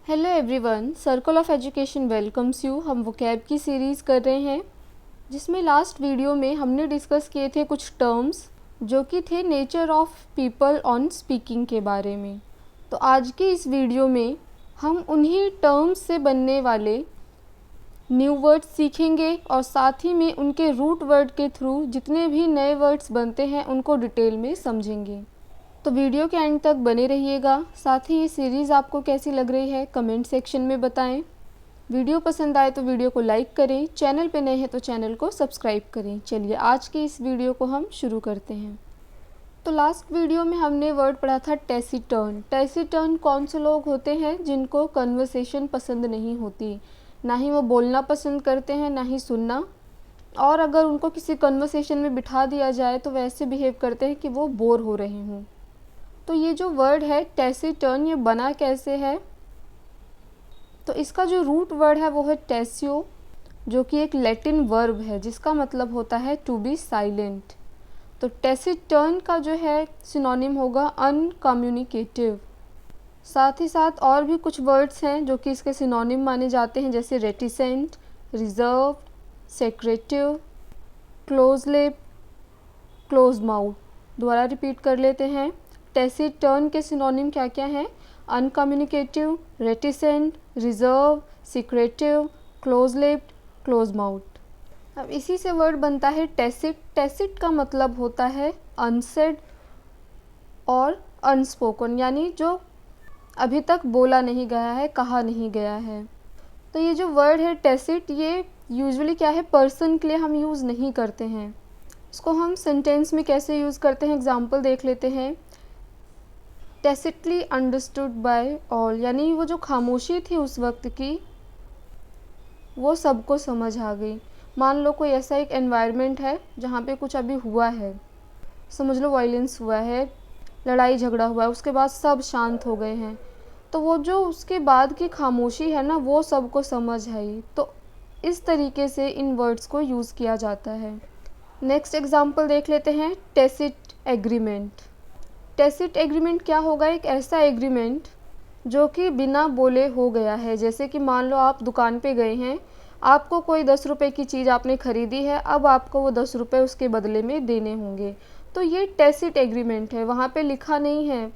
Hello everyone, circle of education welcomes you. हम vocab की series कर रहे हैं जिसमें लास्ट वीडियो में हमने डिस्कस किए थे कुछ टर्म्स जो कि थे nature of people on speaking के बारे में। तो आज की इस वीडियो में हम उन्हीं टर्म्स से बनने वाले न्यू वर्ड्स सीखेंगे और साथ ही में उनके रूट वर्ड के थ्रू जितने भी नए वर्ड्स बनते हैं उनको डिटेल में समझेंगे। तो वीडियो के एंड तक बने रहिएगा। साथ ही ये सीरीज़ आपको कैसी लग रही है कमेंट सेक्शन में बताएं। वीडियो पसंद आए तो वीडियो को लाइक करें, चैनल पे नए हैं तो चैनल को सब्सक्राइब करें। चलिए आज की इस वीडियो को हम शुरू करते हैं। तो लास्ट वीडियो में हमने वर्ड पढ़ा था टैसीटर्न। टैसीटर्न कौन से लोग होते हैं जिनको कन्वर्सेशन पसंद नहीं होती, ना ही वो बोलना पसंद करते हैं ना ही सुनना, और अगर उनको किसी कन्वर्सेशन में बिठा दिया जाए तो वैसे बिहेव करते हैं कि वो बोर हो रहे हों। तो ये जो वर्ड है टैसीटर्न, ये बना कैसे है? तो इसका जो रूट वर्ड है वो है टैसियो, जो कि एक लैटिन वर्ब है जिसका मतलब होता है टू बी साइलेंट। तो टैसीटर्न का जो है सिनोनिम होगा अनकम्युनिकेटिव। साथ ही साथ और भी कुछ वर्ड्स हैं जो कि इसके सिनोनिम माने जाते हैं, जैसे reticent, reserve, secretive, close lip, close mouth. दोबारा रिपीट कर लेते हैं। टैसीटर्न के सिनोनिम क्या क्या हैं? Uncommunicative, reticent, reserve, secretive, close lipped, close mouth. अब इसी से वर्ड बनता है टैसिट। टैसिट का मतलब होता है अनसेड और अनस्पोकन, यानी जो अभी तक बोला नहीं गया है, कहा नहीं गया है। तो ये जो वर्ड है टैसिट, ये यूजुअली क्या है, पर्सन के लिए हम यूज़ नहीं करते हैं। इसको हम सेंटेंस में कैसे यूज़ करते हैं, एग्जाम्पल देख लेते हैं। टैसिटली अंडरस्टूड बाय ऑल, यानी वो जो खामोशी थी उस वक्त की वो सबको समझ आ गई। मान लो कोई ऐसा एक एनवायरनमेंट है जहाँ पे कुछ अभी हुआ है, समझ लो वायलेंस हुआ है, लड़ाई झगड़ा हुआ है, उसके बाद सब शांत हो गए हैं, तो वो जो उसके बाद की खामोशी है ना वो सबको समझ आई। तो इस तरीके से इन वर्ड्स को यूज़ किया जाता है। नेक्स्ट एग्जाम्पल देख लेते हैं, टैसिट एग्रीमेंट। टैसिट एग्रीमेंट क्या होगा? एक ऐसा एग्रीमेंट जो कि बिना बोले हो गया है। जैसे कि मान लो आप दुकान पे गए हैं, आपको कोई 10 रुपये की चीज़ आपने ख़रीदी है, अब आपको वो 10 रुपये उसके बदले में देने होंगे। तो ये टैसिट एग्रीमेंट है, वहाँ पे लिखा नहीं है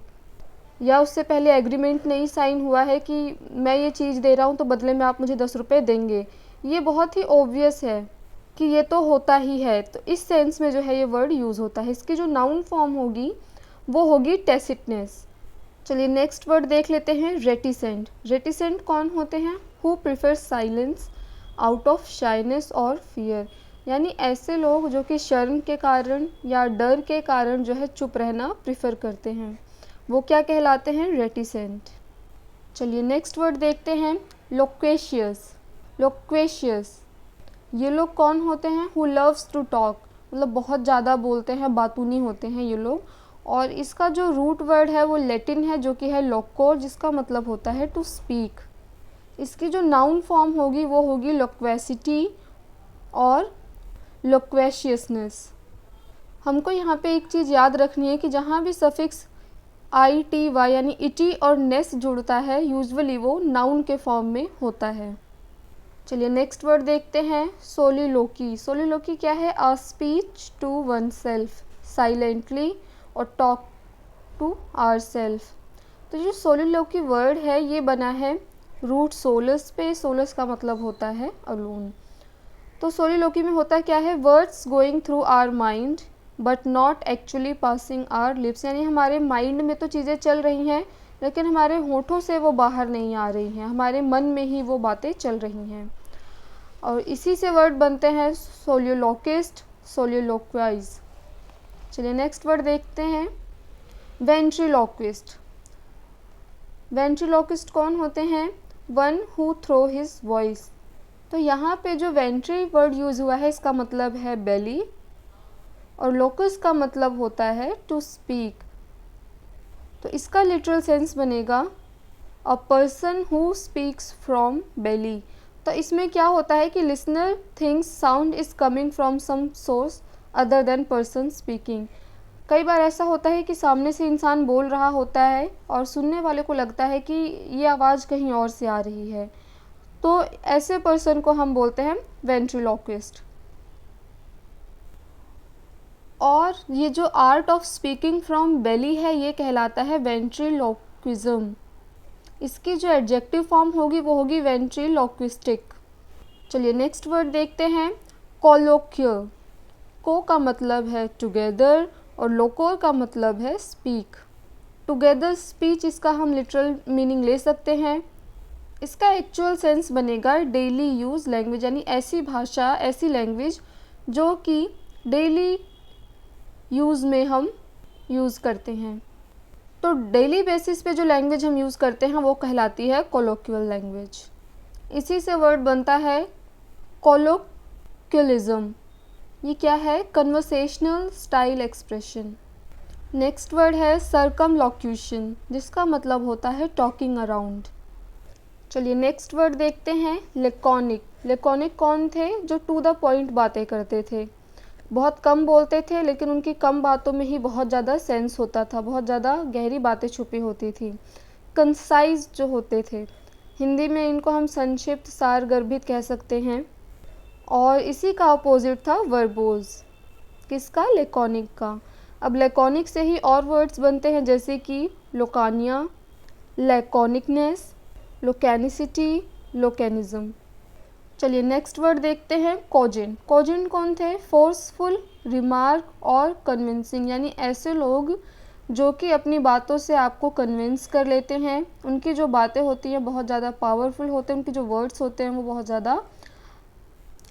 या उससे पहले एग्रीमेंट नहीं साइन हुआ है कि मैं ये चीज़ दे रहा हूँ तो बदले में आप मुझे 10 रुपये देंगे। ये बहुत ही ऑब्वियस है कि ये तो होता ही है। तो इस सेंस में जो है ये वर्ड यूज़ होता है। इसकी जो नाउन फॉर्म होगी वो होगी टैसिटनेस। चलिए नेक्स्ट वर्ड देख लेते हैं, रेटिसेंट। रेटिसेंट कौन होते हैं? Who prefer silence out of shyness और फियर, यानी ऐसे लोग जो कि शर्म के कारण या डर के कारण जो है चुप रहना प्रिफर करते हैं, वो क्या कहलाते हैं? रेटिसेंट। चलिए नेक्स्ट वर्ड देखते हैं, लोक्वेशियस। लोक्वेशियस ये लोग कौन होते हैं? हु लव्स टू टॉक, मतलब बहुत ज़्यादा बोलते हैं, बातूनी होते हैं ये लोग। और इसका जो रूट वर्ड है वो लैटिन है जो कि है लोक्को, जिसका मतलब होता है टू स्पीक। इसकी जो नाउन फॉर्म होगी वो होगी लोक्वेसिटी और लोक्वेशियसनेस। हमको यहाँ पे एक चीज़ याद रखनी है कि जहाँ भी सफिक्स आई टी वाई यानी इटी और नेस जुड़ता है यूजुअली वो नाउन के फॉर्म में होता है। चलिए नेक्स्ट वर्ड देखते हैं, सोलिलोकी। सोलिलोकी क्या है? A speech to one self silently और टॉक टू आवर सेल्फ। तो जो सोलिलोकी वर्ड है ये बना है रूट सोलस पे। सोलस का मतलब होता है अलोन। तो सोलिलोकी में होता क्या है? Words going through our mind but not actually passing our lips, यानी हमारे माइंड में तो चीज़ें चल रही हैं लेकिन हमारे होठों से वो बाहर नहीं आ रही हैं, हमारे मन में ही वो बातें चल रही हैं। और इसी से वर्ड बनते हैं सोलियोलोकिस्ट, सोलियोलोक्वाइज। चलिए नेक्स्ट वर्ड देखते हैं, वेंट्रिलोक्विस्ट। वेंट्रिलोक्विस्ट कौन होते हैं? One who throw his voice. तो यहाँ पे जो वेंट्री वर्ड यूज़ हुआ है इसका मतलब है बेली और लोकस का मतलब होता है टू स्पीक। तो इसका लिटरल सेंस बनेगा a person who speaks from belly. तो इसमें क्या होता है कि listener thinks sound is coming from some source other than person speaking. कई बार ऐसा होता है कि सामने से इंसान बोल रहा होता है और सुनने वाले को लगता है कि ये आवाज़ कहीं और से आ रही है, तो ऐसे पर्सन को हम बोलते हैं वेंट्रिलोक्विस्ट। और ये जो आर्ट ऑफ स्पीकिंग फ्रॉम बेली है, ये कहलाता है वेंट्रिलोक्विज्म। इसकी जो एडजेक्टिव फॉर्म होगी वो होगी वेंट्रिलोक्विस्टिक। चलिए नेक्स्ट वर्ड देखते हैं, कोलोक्वियल। को का मतलब है टुगेदर और लोकोर का मतलब है स्पीक। टुगेदर स्पीच, इसका हम लिटरल मीनिंग ले सकते हैं। इसका एक्चुअल सेंस बनेगा डेली यूज़ लैंग्वेज, यानी ऐसी भाषा, ऐसी लैंग्वेज जो कि डेली यूज़ में हम यूज़ करते हैं। तो डेली बेसिस पे जो लैंग्वेज हम यूज़ करते हैं वो कहलाती है कोलोक्वियल लैंग्वेज। इसी से वर्ड बनता है कोलोक्वियलिज्म। ये क्या है? Conversational style expression. Next word है सर्कमलोक्यूशन, जिसका मतलब होता है टॉकिंग अराउंड। चलिए नेक्स्ट वर्ड देखते हैं, लेकोनिक। लेकोनिक कौन थे? जो टू द पॉइंट बातें करते थे, बहुत कम बोलते थे, लेकिन उनकी कम बातों में ही बहुत ज़्यादा सेंस होता था, बहुत ज़्यादा गहरी बातें छुपी होती थी। कंसाइज जो होते थे, हिंदी में इनको हम संक्षिप्त, सार गर्भित कह सकते हैं। और इसी का अपोजिट था वर्बोज। किसका? लेकोनिक का। अब लेकोनिक से ही और वर्ड्स बनते हैं, जैसे कि लोकानिया, लैकोनिकनेस, लोकैनिसिटी, लोकैनिज्म। चलिए नेक्स्ट वर्ड देखते हैं, कोजेंट। कोजेंट कौन थे? फोर्सफुल, रिमार्क और कन्विंसिंग, यानी ऐसे लोग जो कि अपनी बातों से आपको कन्विंस कर लेते हैं। उनकी जो बातें होती हैं बहुत ज़्यादा पावरफुल होते हैं, उनके जो वर्ड्स होते हैं वो बहुत ज़्यादा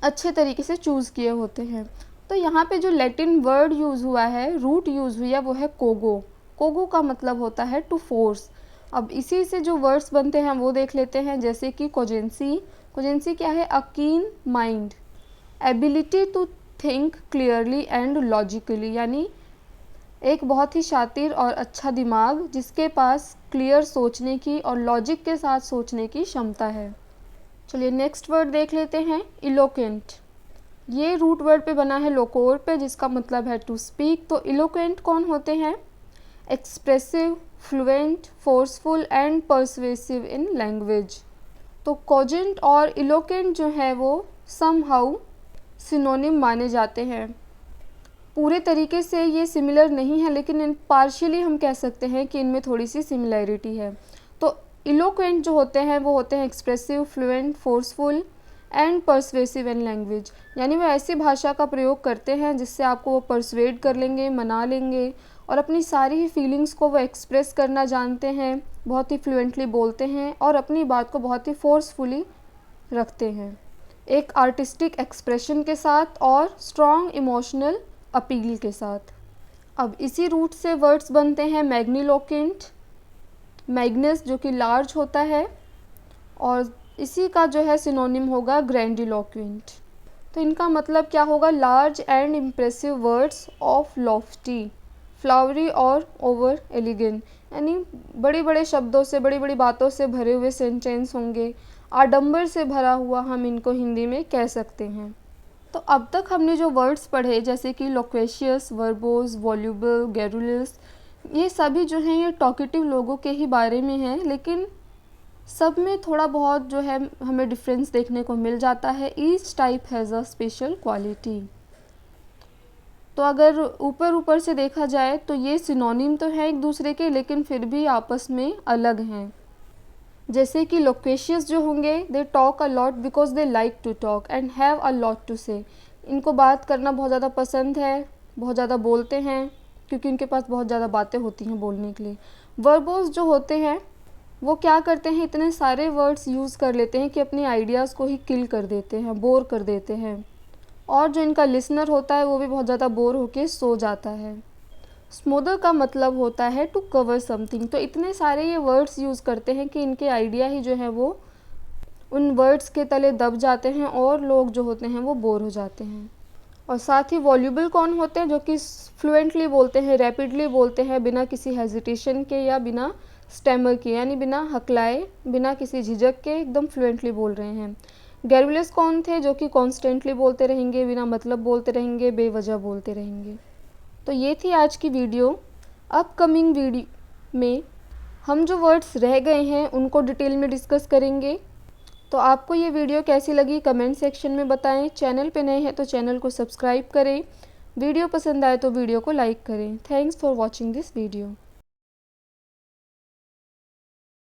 अच्छे तरीके से चूज़ किए होते हैं। तो यहाँ पे जो लैटिन वर्ड यूज़ हुआ है, रूट यूज़ हुई है, वो है कोगो। कोगो का मतलब होता है टू फोर्स। अब इसी से जो वर्ड्स बनते हैं वो देख लेते हैं, जैसे कि कोजेंसी। कोजेंसी क्या है? A keen mind, ability to think clearly and logically, यानी एक बहुत ही शातिर और अच्छा दिमाग जिसके पास क्लियर सोचने की और लॉजिक के साथ सोचने की क्षमता है। चलिए नेक्स्ट वर्ड देख लेते हैं, इलोक्वेंट। ये रूट वर्ड पे बना है लोकोर पे, जिसका मतलब है टू स्पीक। तो इलोक्वेंट कौन होते हैं? Expressive, fluent, forceful and persuasive in language. तो कोजेंट और इलोक्वेंट जो है वो समहाउ सिनोनिम माने जाते हैं। पूरे तरीके से ये सिमिलर नहीं है, लेकिन इन पार्शियली हम कह सकते हैं कि इनमें थोड़ी सी सिमिलैरिटी है। तो इलोक्वेंट जो होते हैं वो होते हैं expressive, fluent, forceful and persuasive in language, यानी वो ऐसी भाषा का प्रयोग करते हैं जिससे आपको वो परसुएड कर लेंगे, मना लेंगे, और अपनी सारी ही फीलिंग्स को वो एक्सप्रेस करना जानते हैं, बहुत ही फ्लुएंटली बोलते हैं और अपनी बात को बहुत ही फोर्सफुली रखते हैं, एक आर्टिस्टिक एक्सप्रेशन के साथ और स्ट्रॉन्ग इमोशनल अपील के साथ। अब इसी रूट से वर्ड्स बनते हैं मैग्निलोक्वेंट। मैग्नस जो कि लार्ज होता है, और इसी का जो है सिनोनिम होगा ग्रैंडिलोक्वेंट। तो इनका मतलब क्या होगा? Large and impressive words of Lofty, flowery और ओवर एलिगेंट, यानी बड़े बड़े शब्दों से, बड़ी बड़ी बातों से भरे हुए सेंटेंस होंगे, आडंबर से भरा हुआ हम इनको हिंदी में कह सकते हैं। तो अब तक हमने जो वर्ड्स पढ़े, जैसे कि लोक्वेशियस, वर्बोज, वॉल्यूबल, गैरुलस, ये सभी जो हैं ये टॉकेटिव लोगों के ही बारे में हैं, लेकिन सब में थोड़ा बहुत जो है हमें डिफरेंस देखने को मिल जाता है। Each type has a special quality. तो अगर ऊपर ऊपर से देखा जाए तो ये सिनोनिम तो है एक दूसरे के, लेकिन फिर भी आपस में अलग हैं। जैसे कि लोक्वेशियस जो होंगे, they talk a lot because they like to talk and have a lot to say. इनको बात करना बहुत ज़्यादा पसंद है, बहुत ज़्यादा बोलते हैं क्योंकि इनके पास बहुत ज़्यादा बातें होती हैं बोलने के लिए। वर्बोज जो होते हैं वो क्या करते हैं, इतने सारे वर्ड्स यूज़ कर लेते हैं कि अपने आइडियाज़ को ही किल कर देते हैं, बोर कर देते हैं, और जो इनका लिसनर होता है वो भी बहुत ज़्यादा बोर होके सो जाता है। स्मूदर का मतलब होता है टू कवर समथिंग। तो इतने सारे ये वर्ड्स यूज़ करते हैं कि इनके आइडिया ही जो है वो उन वर्ड्स के तले दब जाते हैं और लोग जो होते हैं वो बोर हो जाते हैं। और साथ ही वॉल्यूबल कौन होते हैं? जो कि फ्लुएंटली बोलते हैं, रैपिडली बोलते हैं, बिना किसी हेजिटेशन के या बिना स्टैमर के, यानी बिना हकलाए, बिना किसी झिझक के एकदम फ्लुएंटली बोल रहे हैं। गैरुलस कौन थे? जो कि कॉन्स्टेंटली बोलते रहेंगे, बिना मतलब बोलते रहेंगे, बेवजह बोलते रहेंगे। तो ये थी आज की वीडियो। अपकमिंग वीडियो में हम जो वर्ड्स रह गए हैं उनको डिटेल में डिस्कस करेंगे। तो आपको ये वीडियो कैसी लगी कमेंट सेक्शन में बताएं। चैनल पे नए हैं तो चैनल को सब्सक्राइब करें। वीडियो पसंद आए तो वीडियो को लाइक करें। Thanks for watching this video.